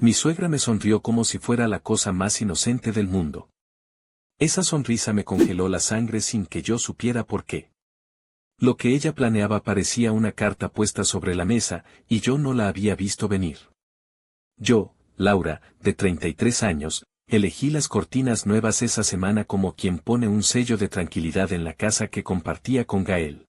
Mi suegra me sonrió como si fuera la cosa más inocente del mundo. Esa sonrisa me congeló la sangre sin que yo supiera por qué. Lo que ella planeaba parecía una carta puesta sobre la mesa, y yo no la había visto venir. Yo, Laura, de 33 años, elegí las cortinas nuevas esa semana como quien pone un sello de tranquilidad en la casa que compartía con Gael.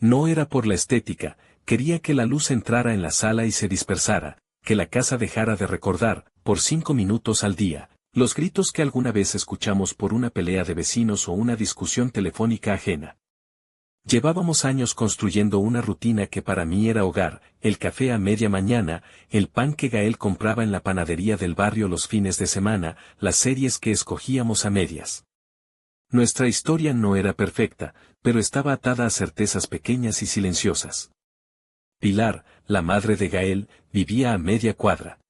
No era por la estética, quería que la luz entrara en la sala y se dispersara, que la casa dejara de recordar, por 5 minutos al día, los gritos que alguna vez escuchamos por una pelea de vecinos o una discusión telefónica ajena. Llevábamos años construyendo una rutina que para mí era hogar, el café a media mañana, el pan que Gael compraba en la panadería del barrio los fines de semana, las series que escogíamos a medias. Nuestra historia no era perfecta, pero estaba atada a certezas pequeñas y silenciosas. Pilar, la madre de Gael, vivía a media cuadra.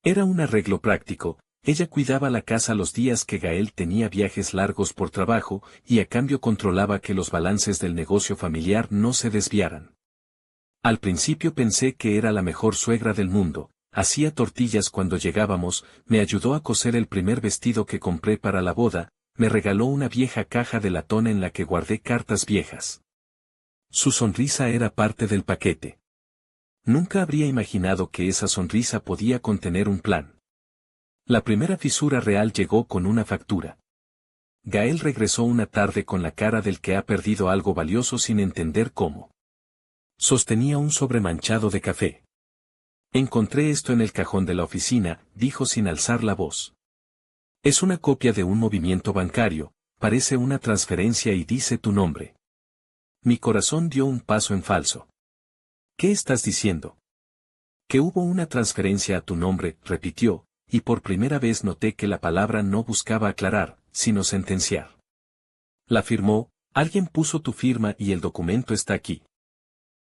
Era un arreglo práctico. Ella cuidaba la casa los días que Gael tenía viajes largos por trabajo, y a cambio controlaba que los balances del negocio familiar no se desviaran. Al principio pensé que era la mejor suegra del mundo, hacía tortillas cuando llegábamos, me ayudó a coser el primer vestido que compré para la boda, me regaló una vieja caja de latón en la que guardé cartas viejas. Su sonrisa era parte del paquete. Nunca habría imaginado que esa sonrisa podía contener un plan. La primera fisura real llegó con una factura. Gael regresó una tarde con la cara del que ha perdido algo valioso sin entender cómo. Sostenía un sobre manchado de café. Encontré esto en el cajón de la oficina, dijo sin alzar la voz. Es una copia de un movimiento bancario, parece una transferencia y dice tu nombre. Mi corazón dio un paso en falso. ¿Qué estás diciendo? Que hubo una transferencia a tu nombre, repitió. Y por primera vez noté que la palabra no buscaba aclarar, sino sentenciar. La firmó, alguien puso tu firma y el documento está aquí.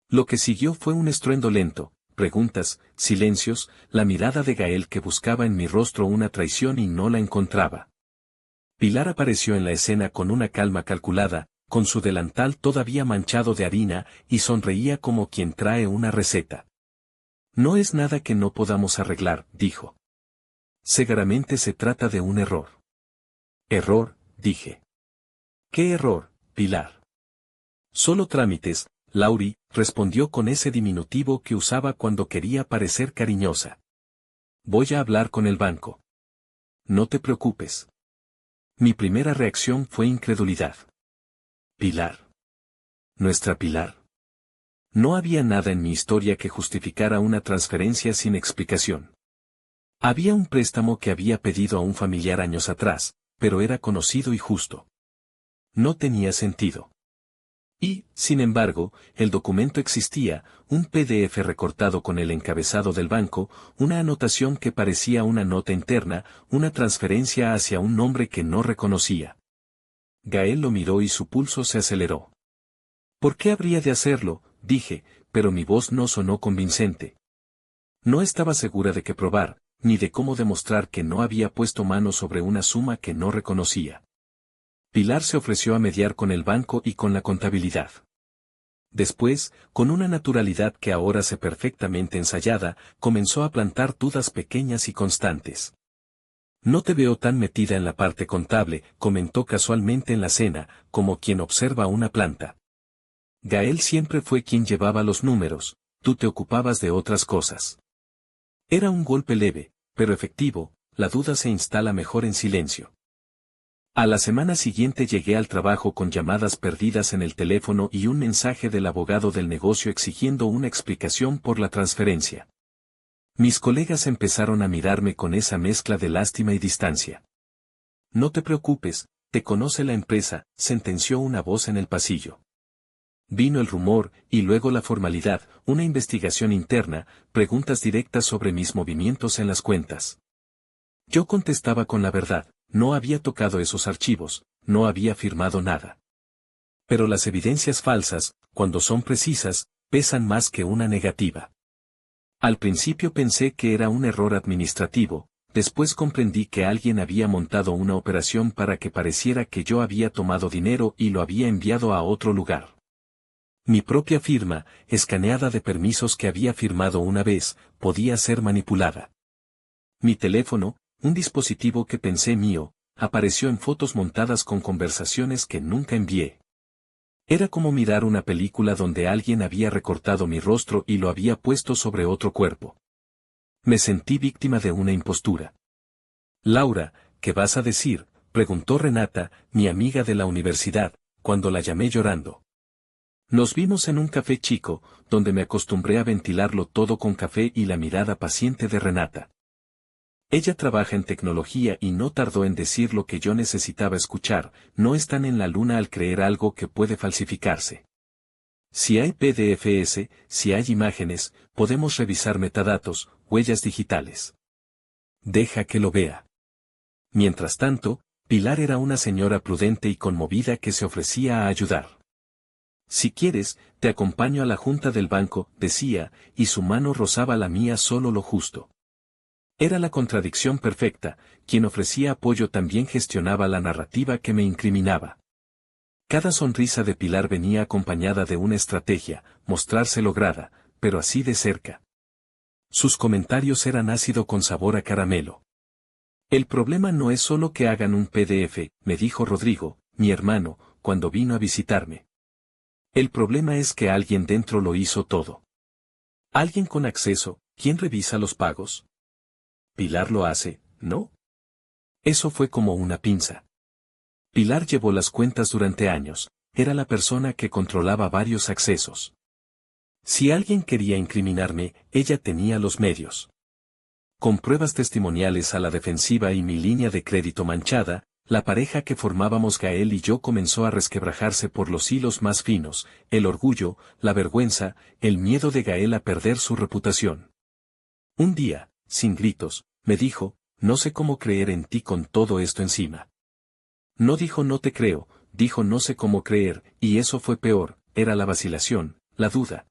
Lo que siguió fue un estruendo lento, preguntas, silencios, la mirada de Gael que buscaba en mi rostro una traición y no la encontraba. Pilar apareció en la escena con una calma calculada, con su delantal todavía manchado de harina, y sonreía como quien trae una receta. No es nada que no podamos arreglar, dijo. Seguramente se trata de un error. Error, dije. ¿Qué error, Pilar? Solo trámites, Lauri, respondió con ese diminutivo que usaba cuando quería parecer cariñosa. Voy a hablar con el banco. No te preocupes. Mi primera reacción fue incredulidad. Pilar. Nuestra Pilar. No había nada en mi historia que justificara una transferencia sin explicación. Había un préstamo que había pedido a un familiar años atrás, pero era conocido y justo. No tenía sentido. Y, sin embargo, el documento existía, un PDF recortado con el encabezado del banco, una anotación que parecía una nota interna, una transferencia hacia un nombre que no reconocía. Gael lo miró y su pulso se aceleró. ¿Por qué habría de hacerlo?, dije, pero mi voz no sonó convincente. No estaba segura de qué probar, ni de cómo demostrar que no había puesto mano sobre una suma que no reconocía. Pilar se ofreció a mediar con el banco y con la contabilidad. Después, con una naturalidad que ahora sé perfectamente ensayada, comenzó a plantar dudas pequeñas y constantes. No te veo tan metida en la parte contable, comentó casualmente en la cena, como quien observa una planta. Gael siempre fue quien llevaba los números, tú te ocupabas de otras cosas. Era un golpe leve, pero efectivo, la duda se instala mejor en silencio. A la semana siguiente llegué al trabajo con llamadas perdidas en el teléfono y un mensaje del abogado del negocio exigiendo una explicación por la transferencia. Mis colegas empezaron a mirarme con esa mezcla de lástima y distancia. No te preocupes, te conoce la empresa, sentenció una voz en el pasillo. Vino el rumor, y luego la formalidad, una investigación interna, preguntas directas sobre mis movimientos en las cuentas. Yo contestaba con la verdad, no había tocado esos archivos, no había firmado nada. Pero las evidencias falsas, cuando son precisas, pesan más que una negativa. Al principio pensé que era un error administrativo, después comprendí que alguien había montado una operación para que pareciera que yo había tomado dinero y lo había enviado a otro lugar. Mi propia firma, escaneada de permisos que había firmado una vez, podía ser manipulada. Mi teléfono, un dispositivo que pensé mío, apareció en fotos montadas con conversaciones que nunca envié. Era como mirar una película donde alguien había recortado mi rostro y lo había puesto sobre otro cuerpo. Me sentí víctima de una impostura. Laura, ¿qué vas a decir?, preguntó Renata, mi amiga de la universidad, cuando la llamé llorando. Nos vimos en un café chico, donde me acostumbré a ventilarlo todo con café y la mirada paciente de Renata. Ella trabaja en tecnología y no tardó en decir lo que yo necesitaba escuchar: no están en la luna al creer algo que puede falsificarse. Si hay PDFs, si hay imágenes, podemos revisar metadatos, huellas digitales. Deja que lo vea. Mientras tanto, Pilar era una señora prudente y conmovida que se ofrecía a ayudar. Si quieres, te acompaño a la junta del banco, decía, y su mano rozaba la mía solo lo justo. Era la contradicción perfecta: quien ofrecía apoyo también gestionaba la narrativa que me incriminaba. Cada sonrisa de Pilar venía acompañada de una estrategia: mostrarse lograda, pero así de cerca. Sus comentarios eran ácido con sabor a caramelo. El problema no es solo que hagan un PDF, me dijo Rodrigo, mi hermano, cuando vino a visitarme. El problema es que alguien dentro lo hizo todo. Alguien con acceso. ¿Quién revisa los pagos? Pilar lo hace, ¿no? Eso fue como una pinza. Pilar llevó las cuentas durante años, era la persona que controlaba varios accesos. Si alguien quería incriminarme, ella tenía los medios. Con pruebas testimoniales a la defensiva y mi línea de crédito manchada, la pareja que formábamos Gael y yo comenzó a resquebrajarse por los hilos más finos: el orgullo, la vergüenza, el miedo de Gael a perder su reputación. Un día, sin gritos, me dijo: no sé cómo creer en ti con todo esto encima. No dijo no te creo, dijo no sé cómo creer, y eso fue peor: era la vacilación, la duda.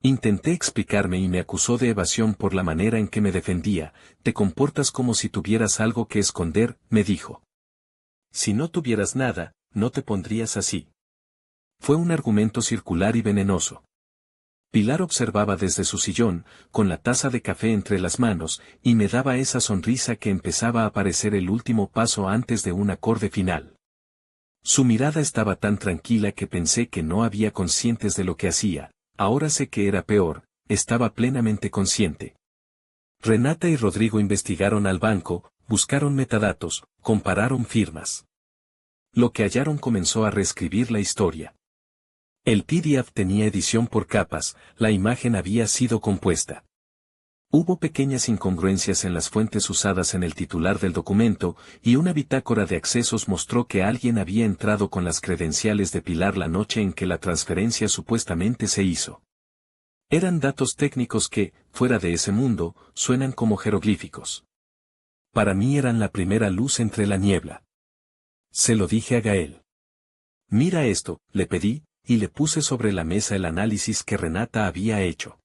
Intenté explicarme y me acusó de evasión por la manera en que me defendía. Te comportas como si tuvieras algo que esconder, me dijo. Si no tuvieras nada, no te pondrías así. Fue un argumento circular y venenoso. Pilar observaba desde su sillón, con la taza de café entre las manos, y me daba esa sonrisa que empezaba a parecer el último paso antes de un acorde final. Su mirada estaba tan tranquila que pensé que no había conscientes de lo que hacía. Ahora sé que era peor: estaba plenamente consciente. Renata y Rodrigo investigaron al banco, buscaron metadatos, compararon firmas. Lo que hallaron comenzó a reescribir la historia. El PDF tenía edición por capas, la imagen había sido compuesta. Hubo pequeñas incongruencias en las fuentes usadas en el titular del documento, y una bitácora de accesos mostró que alguien había entrado con las credenciales de Pilar la noche en que la transferencia supuestamente se hizo. Eran datos técnicos que, fuera de ese mundo, suenan como jeroglíficos. Para mí eran la primera luz entre la niebla. Se lo dije a Gael. Mira esto, le pedí, y le puse sobre la mesa el análisis que Renata había hecho.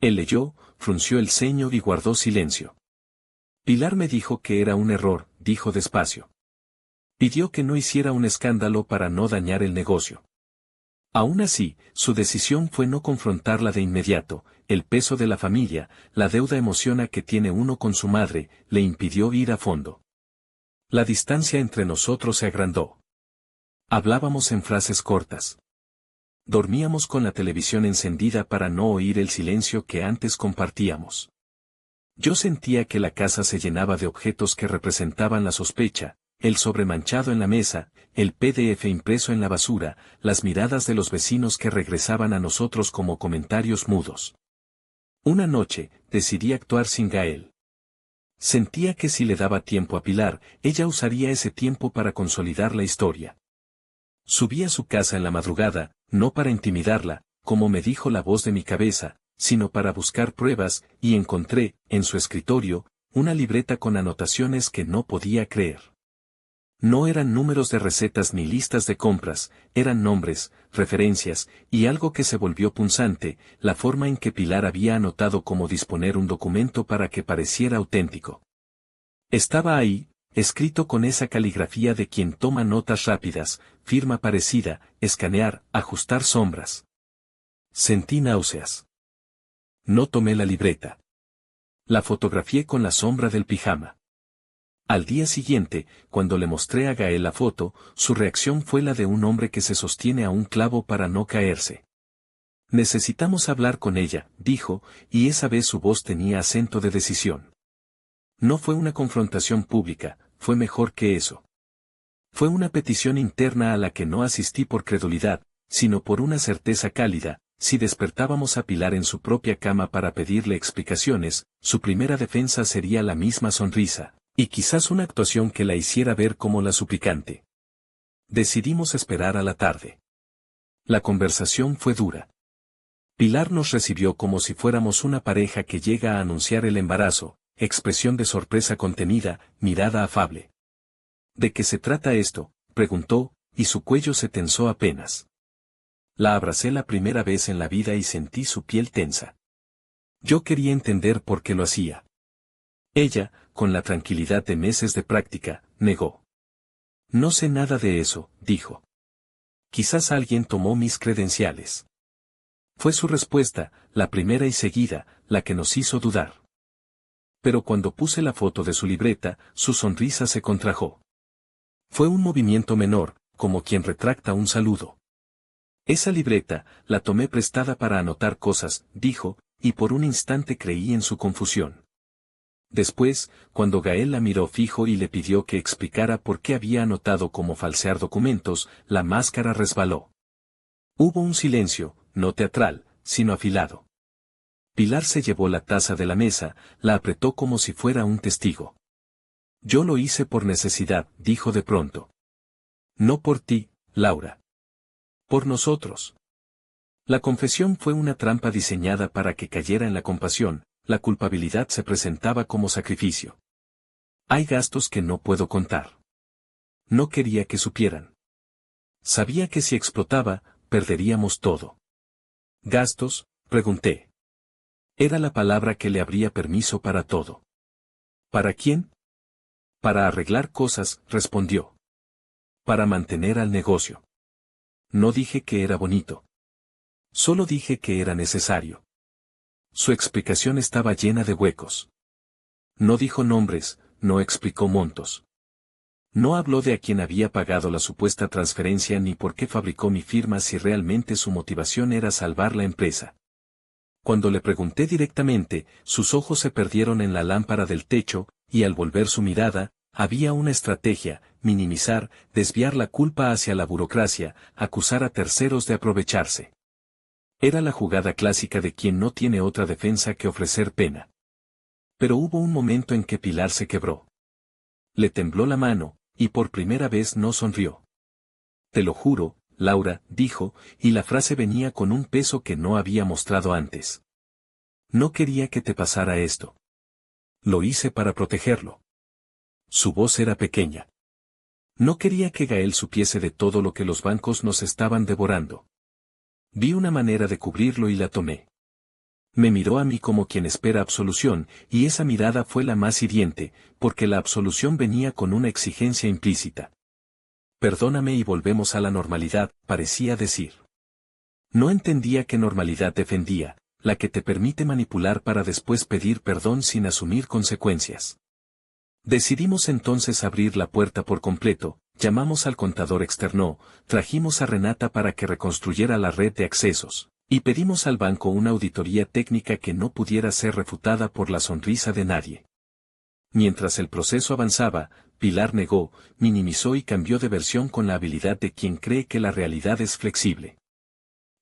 Él leyó, frunció el ceño y guardó silencio. Pilar me dijo que era un error, dijo despacio. Pidió que no hiciera un escándalo para no dañar el negocio. Aún así, su decisión fue no confrontarla de inmediato. El peso de la familia, la deuda emocional que tiene uno con su madre, le impidió ir a fondo. La distancia entre nosotros se agrandó. Hablábamos en frases cortas. Dormíamos con la televisión encendida para no oír el silencio que antes compartíamos. Yo sentía que la casa se llenaba de objetos que representaban la sospecha: el sobre manchado en la mesa, el PDF impreso en la basura, las miradas de los vecinos que regresaban a nosotros como comentarios mudos. Una noche, decidí actuar sin Gael. Sentía que si le daba tiempo a Pilar, ella usaría ese tiempo para consolidar la historia. Subí a su casa en la madrugada, no para intimidarla, como me dijo la voz de mi cabeza, sino para buscar pruebas, y encontré, en su escritorio, una libreta con anotaciones que no podía creer. No eran números de recetas ni listas de compras, eran nombres, referencias, y algo que se volvió punzante: la forma en que Pilar había anotado cómo disponer un documento para que pareciera auténtico. Estaba ahí, escrito con esa caligrafía de quien toma notas rápidas: firma parecida, escanear, ajustar sombras. Sentí náuseas. No tomé la libreta. La fotografié con la sombra del pijama. Al día siguiente, cuando le mostré a Gael la foto, su reacción fue la de un hombre que se sostiene a un clavo para no caerse. Necesitamos hablar con ella, dijo, y esa vez su voz tenía acento de decisión. No fue una confrontación pública, fue mejor que eso. Fue una petición interna a la que no asistí por credulidad, sino por una certeza cálida. Si despertábamos a Pilar en su propia cama para pedirle explicaciones, su primera defensa sería la misma sonrisa, y quizás una actuación que la hiciera ver como la suplicante. Decidimos esperar a la tarde. La conversación fue dura. Pilar nos recibió como si fuéramos una pareja que llega a anunciar el embarazo, expresión de sorpresa contenida, mirada afable. ¿De qué se trata esto?, preguntó, y su cuello se tensó apenas. La abracé la primera vez en la vida y sentí su piel tensa. Yo quería entender por qué lo hacía. Ella, con la tranquilidad de meses de práctica, negó. No sé nada de eso, dijo. Quizás alguien tomó mis credenciales. Fue su respuesta, la primera y seguida, la que nos hizo dudar. Pero cuando puse la foto de su libreta, su sonrisa se contrajo. Fue un movimiento menor, como quien retracta un saludo. Esa libreta, la tomé prestada para anotar cosas, dijo, y por un instante creí en su confusión. Después, cuando Gael la miró fijo y le pidió que explicara por qué había anotado cómo falsear documentos, la máscara resbaló. Hubo un silencio, no teatral, sino afilado. Pilar se llevó la taza de la mesa, la apretó como si fuera un testigo. Yo lo hice por necesidad, dijo de pronto. No por ti, Laura. Por nosotros. La confesión fue una trampa diseñada para que cayera en la compasión, la culpabilidad se presentaba como sacrificio. Hay gastos que no puedo contar. No quería que supieran. Sabía que si explotaba, perderíamos todo. ¿Gastos?, pregunté. Era la palabra que le abría permiso para todo. ¿Para quién? Para arreglar cosas, respondió. Para mantener al negocio. No dije que era bonito. Solo dije que era necesario. Su explicación estaba llena de huecos. No dijo nombres, no explicó montos. No habló de a quién había pagado la supuesta transferencia ni por qué fabricó mi firma si realmente su motivación era salvar la empresa. Cuando le pregunté directamente, sus ojos se perdieron en la lámpara del techo, y al volver su mirada, había una estrategia: minimizar, desviar la culpa hacia la burocracia, acusar a terceros de aprovecharse. Era la jugada clásica de quien no tiene otra defensa que ofrecer pena. Pero hubo un momento en que Pilar se quebró. Le tembló la mano, y por primera vez no sonrió. Te lo juro, Laura, dijo, y la frase venía con un peso que no había mostrado antes. No quería que te pasara esto. Lo hice para protegerlo. Su voz era pequeña. No quería que Gael supiese de todo lo que los bancos nos estaban devorando. Vi una manera de cubrirlo y la tomé. Me miró a mí como quien espera absolución, y esa mirada fue la más hiriente, porque la absolución venía con una exigencia implícita. Perdóname y volvemos a la normalidad, parecía decir. No entendía qué normalidad defendía, la que te permite manipular para después pedir perdón sin asumir consecuencias. Decidimos entonces abrir la puerta por completo, llamamos al contador externo, trajimos a Renata para que reconstruyera la red de accesos, y pedimos al banco una auditoría técnica que no pudiera ser refutada por la sonrisa de nadie. Mientras el proceso avanzaba, Pilar negó, minimizó y cambió de versión con la habilidad de quien cree que la realidad es flexible.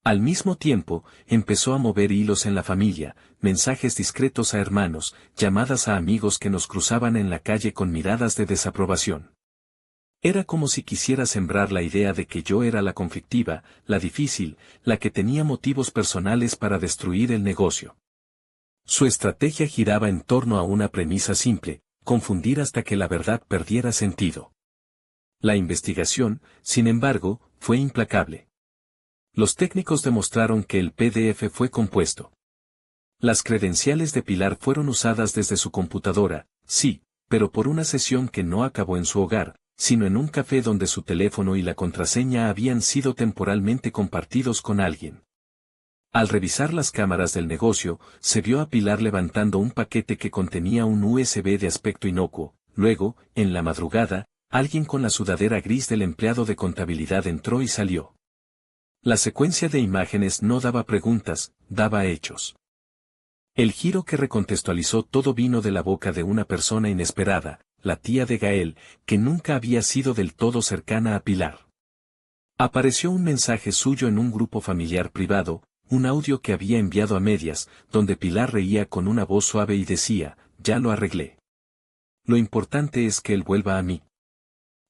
Al mismo tiempo, empezó a mover hilos en la familia, mensajes discretos a hermanos, llamadas a amigos que nos cruzaban en la calle con miradas de desaprobación. Era como si quisiera sembrar la idea de que yo era la conflictiva, la difícil, la que tenía motivos personales para destruir el negocio. Su estrategia giraba en torno a una premisa simple: confundir hasta que la verdad perdiera sentido. La investigación, sin embargo, fue implacable. Los técnicos demostraron que el PDF fue compuesto. Las credenciales de Pilar fueron usadas desde su computadora, sí, pero por una sesión que no acabó en su hogar, sino en un café donde su teléfono y la contraseña habían sido temporalmente compartidos con alguien. Al revisar las cámaras del negocio, se vio a Pilar levantando un paquete que contenía un USB de aspecto inocuo. Luego, en la madrugada, alguien con la sudadera gris del empleado de contabilidad entró y salió. La secuencia de imágenes no daba preguntas, daba hechos. El giro que recontextualizó todo vino de la boca de una persona inesperada, la tía de Gael, que nunca había sido del todo cercana a Pilar. Apareció un mensaje suyo en un grupo familiar privado, un audio que había enviado a medias, donde Pilar reía con una voz suave y decía, «Ya lo arreglé. Lo importante es que él vuelva a mí».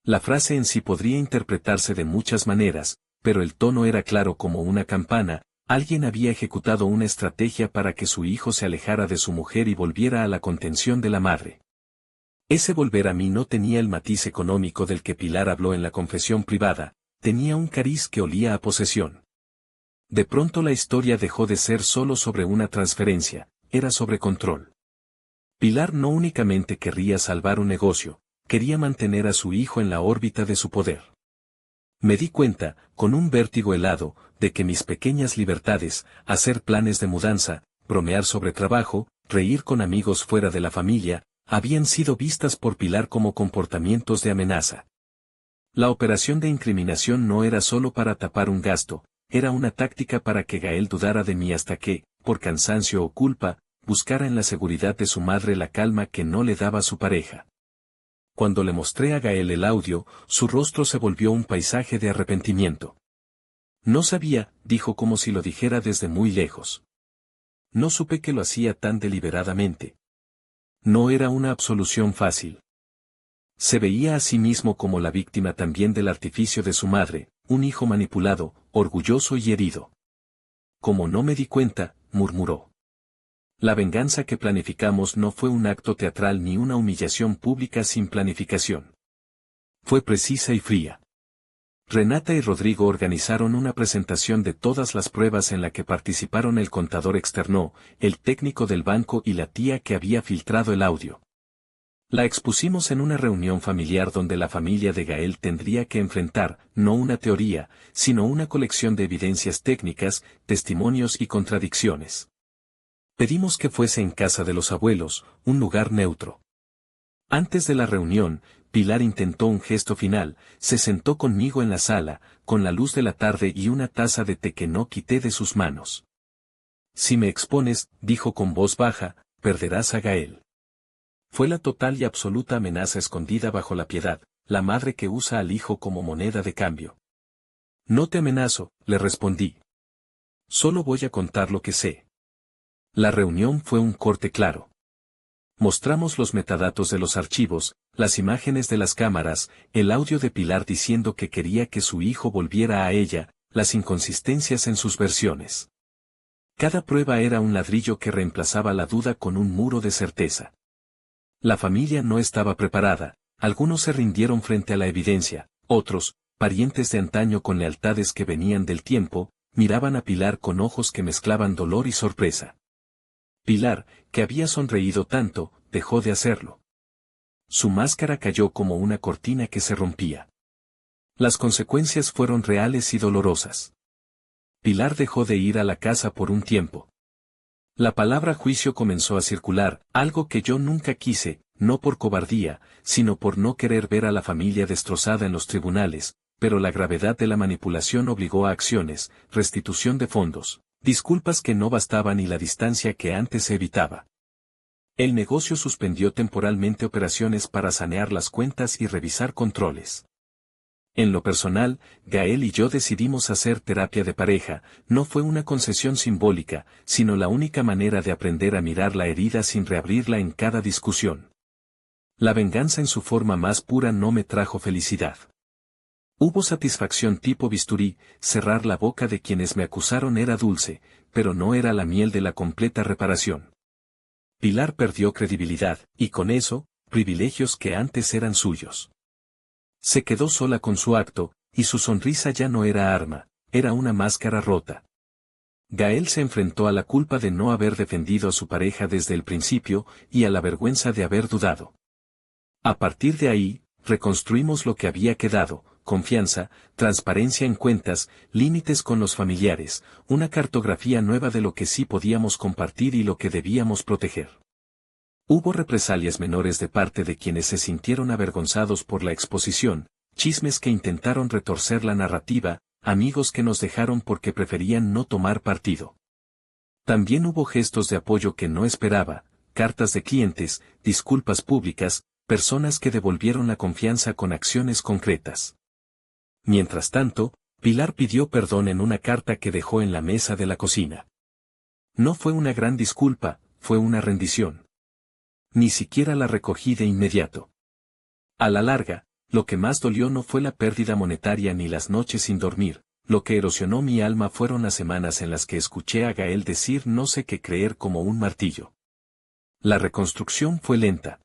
La frase en sí podría interpretarse de muchas maneras, pero el tono era claro como una campana. Alguien había ejecutado una estrategia para que su hijo se alejara de su mujer y volviera a la contención de la madre. Ese volver a mí no tenía el matiz económico del que Pilar habló en la confesión privada, tenía un cariz que olía a posesión. De pronto la historia dejó de ser solo sobre una transferencia, era sobre control. Pilar no únicamente querría salvar un negocio, quería mantener a su hijo en la órbita de su poder. Me di cuenta, con un vértigo helado, de que mis pequeñas libertades, hacer planes de mudanza, bromear sobre trabajo, reír con amigos fuera de la familia, habían sido vistas por Pilar como comportamientos de amenaza. La operación de incriminación no era solo para tapar un gasto, era una táctica para que Gael dudara de mí hasta que, por cansancio o culpa, buscara en la seguridad de su madre la calma que no le daba su pareja. Cuando le mostré a Gael el audio, su rostro se volvió un paisaje de arrepentimiento. No sabía, dijo como si lo dijera desde muy lejos. No supe que lo hacía tan deliberadamente. No era una absolución fácil. Se veía a sí mismo como la víctima también del artificio de su madre, un hijo manipulado, orgulloso y herido. Como no me di cuenta, murmuró. La venganza que planificamos no fue un acto teatral ni una humillación pública sin planificación. Fue precisa y fría. Renata y Rodrigo organizaron una presentación de todas las pruebas en la que participaron el contador externo, el técnico del banco y la tía que había filtrado el audio. La expusimos en una reunión familiar donde la familia de Gael tendría que enfrentar, no una teoría, sino una colección de evidencias técnicas, testimonios y contradicciones. Pedimos que fuese en casa de los abuelos, un lugar neutro. Antes de la reunión, Pilar intentó un gesto final, se sentó conmigo en la sala, con la luz de la tarde y una taza de té que no quité de sus manos. Si me expones, dijo con voz baja, perderás a Gael. Fue la total y absoluta amenaza escondida bajo la piedad, la madre que usa al hijo como moneda de cambio. No te amenazo, le respondí. Solo voy a contar lo que sé. La reunión fue un corte claro. Mostramos los metadatos de los archivos, las imágenes de las cámaras, el audio de Pilar diciendo que quería que su hijo volviera a ella, las inconsistencias en sus versiones. Cada prueba era un ladrillo que reemplazaba la duda con un muro de certeza. La familia no estaba preparada, algunos se rindieron frente a la evidencia, otros, parientes de antaño con lealtades que venían del tiempo, miraban a Pilar con ojos que mezclaban dolor y sorpresa. Pilar, que había sonreído tanto, dejó de hacerlo. Su máscara cayó como una cortina que se rompía. Las consecuencias fueron reales y dolorosas. Pilar dejó de ir a la casa por un tiempo. La palabra juicio comenzó a circular, algo que yo nunca quise, no por cobardía, sino por no querer ver a la familia destrozada en los tribunales, pero la gravedad de la manipulación obligó a acciones, restitución de fondos, disculpas que no bastaban y la distancia que antes se evitaba. El negocio suspendió temporalmente operaciones para sanear las cuentas y revisar controles. En lo personal, Gael y yo decidimos hacer terapia de pareja, no fue una concesión simbólica, sino la única manera de aprender a mirar la herida sin reabrirla en cada discusión. La venganza en su forma más pura no me trajo felicidad. Hubo satisfacción tipo bisturí, cerrar la boca de quienes me acusaron era dulce, pero no era la miel de la completa reparación. Pilar perdió credibilidad, y con eso, privilegios que antes eran suyos. Se quedó sola con su acto, y su sonrisa ya no era arma, era una máscara rota. Gael se enfrentó a la culpa de no haber defendido a su pareja desde el principio, y a la vergüenza de haber dudado. A partir de ahí, reconstruimos lo que había quedado, confianza, transparencia en cuentas, límites con los familiares, una cartografía nueva de lo que sí podíamos compartir y lo que debíamos proteger. Hubo represalias menores de parte de quienes se sintieron avergonzados por la exposición, chismes que intentaron retorcer la narrativa, amigos que nos dejaron porque preferían no tomar partido. También hubo gestos de apoyo que no esperaba, cartas de clientes, disculpas públicas, personas que devolvieron la confianza con acciones concretas. Mientras tanto, Pilar pidió perdón en una carta que dejó en la mesa de la cocina. No fue una gran disculpa, fue una rendición. Ni siquiera la recogí de inmediato. A la larga, lo que más dolió no fue la pérdida monetaria ni las noches sin dormir, lo que erosionó mi alma fueron las semanas en las que escuché a Gael decir no sé qué creer como un martillo. La reconstrucción fue lenta.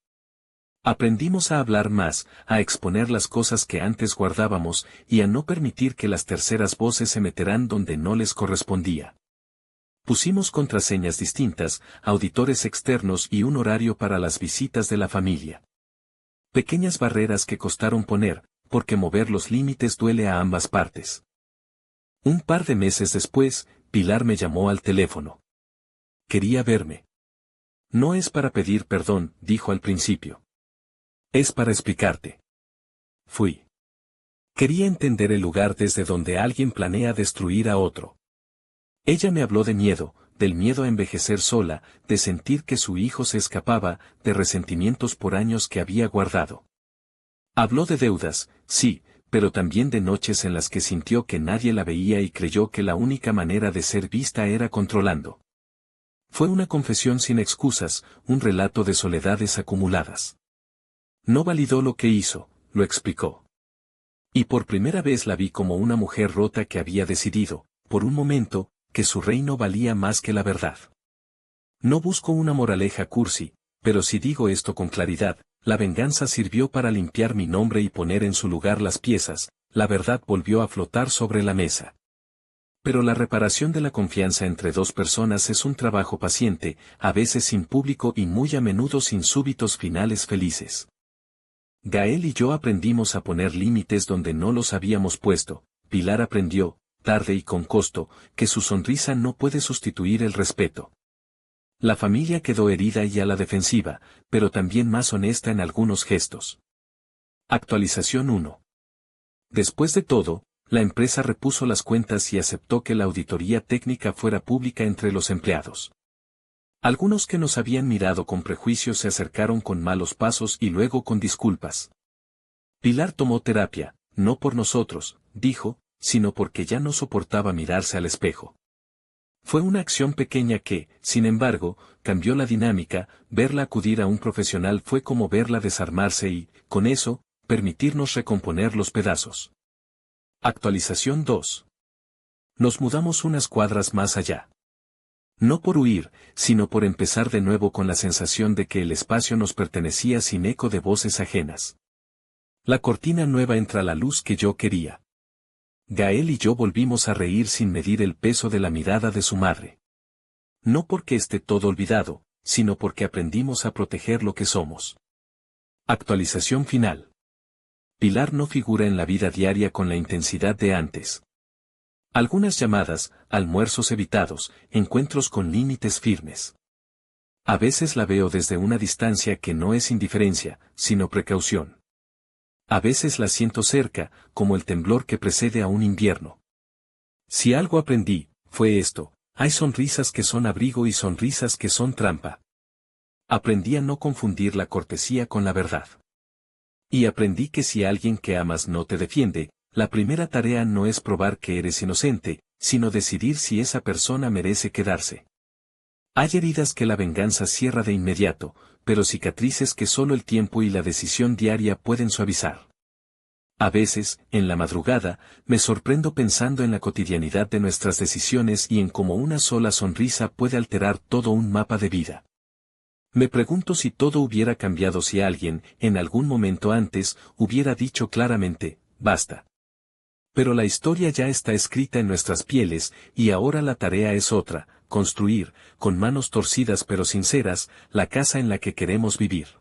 Aprendimos a hablar más, a exponer las cosas que antes guardábamos y a no permitir que las terceras voces se meteran donde no les correspondía. Pusimos contraseñas distintas, auditores externos y un horario para las visitas de la familia. Pequeñas barreras que costaron poner, porque mover los límites duele a ambas partes. Un par de meses después, Pilar me llamó al teléfono. Quería verme. No es para pedir perdón, dijo al principio. Es para explicarte. Fui. Quería entender el lugar desde donde alguien planea destruir a otro. Ella me habló de miedo, del miedo a envejecer sola, de sentir que su hijo se escapaba, de resentimientos por años que había guardado. Habló de deudas, sí, pero también de noches en las que sintió que nadie la veía y creyó que la única manera de ser vista era controlando. Fue una confesión sin excusas, un relato de soledades acumuladas. No validó lo que hizo, lo explicó. Y por primera vez la vi como una mujer rota que había decidido, por un momento, que su reino valía más que la verdad. No busco una moraleja cursi, pero si digo esto con claridad, la venganza sirvió para limpiar mi nombre y poner en su lugar las piezas, la verdad volvió a flotar sobre la mesa. Pero la reparación de la confianza entre dos personas es un trabajo paciente, a veces sin público y muy a menudo sin súbitos finales felices. Gael y yo aprendimos a poner límites donde no los habíamos puesto. Pilar aprendió, tarde y con costo, que su sonrisa no puede sustituir el respeto. La familia quedó herida y a la defensiva, pero también más honesta en algunos gestos. Actualización 1. Después de todo, la empresa repuso las cuentas y aceptó que la auditoría técnica fuera pública entre los empleados. Algunos que nos habían mirado con prejuicios se acercaron con malos pasos y luego con disculpas. Pilar tomó terapia, no por nosotros, dijo, sino porque ya no soportaba mirarse al espejo. Fue una acción pequeña que, sin embargo, cambió la dinámica, verla acudir a un profesional fue como verla desarmarse y, con eso, permitirnos recomponer los pedazos. Actualización 2. Nos mudamos unas cuadras más allá. No por huir, sino por empezar de nuevo con la sensación de que el espacio nos pertenecía sin eco de voces ajenas. La cortina nueva entra la luz que yo quería. Gael y yo volvimos a reír sin medir el peso de la mirada de su madre. No porque esté todo olvidado, sino porque aprendimos a proteger lo que somos. Actualización final. Pilar no figura en la vida diaria con la intensidad de antes. Algunas llamadas, almuerzos evitados, encuentros con límites firmes. A veces la veo desde una distancia que no es indiferencia, sino precaución. A veces la siento cerca, como el temblor que precede a un invierno. Si algo aprendí, fue esto: hay sonrisas que son abrigo y sonrisas que son trampa. Aprendí a no confundir la cortesía con la verdad. Y aprendí que si alguien que amas no te defiende, la primera tarea no es probar que eres inocente, sino decidir si esa persona merece quedarse. Hay heridas que la venganza cierra de inmediato, pero cicatrices que solo el tiempo y la decisión diaria pueden suavizar. A veces, en la madrugada, me sorprendo pensando en la cotidianidad de nuestras decisiones y en cómo una sola sonrisa puede alterar todo un mapa de vida. Me pregunto si todo hubiera cambiado si alguien, en algún momento antes, hubiera dicho claramente, basta. Pero la historia ya está escrita en nuestras pieles, y ahora la tarea es otra: construir, con manos torcidas pero sinceras, la casa en la que queremos vivir.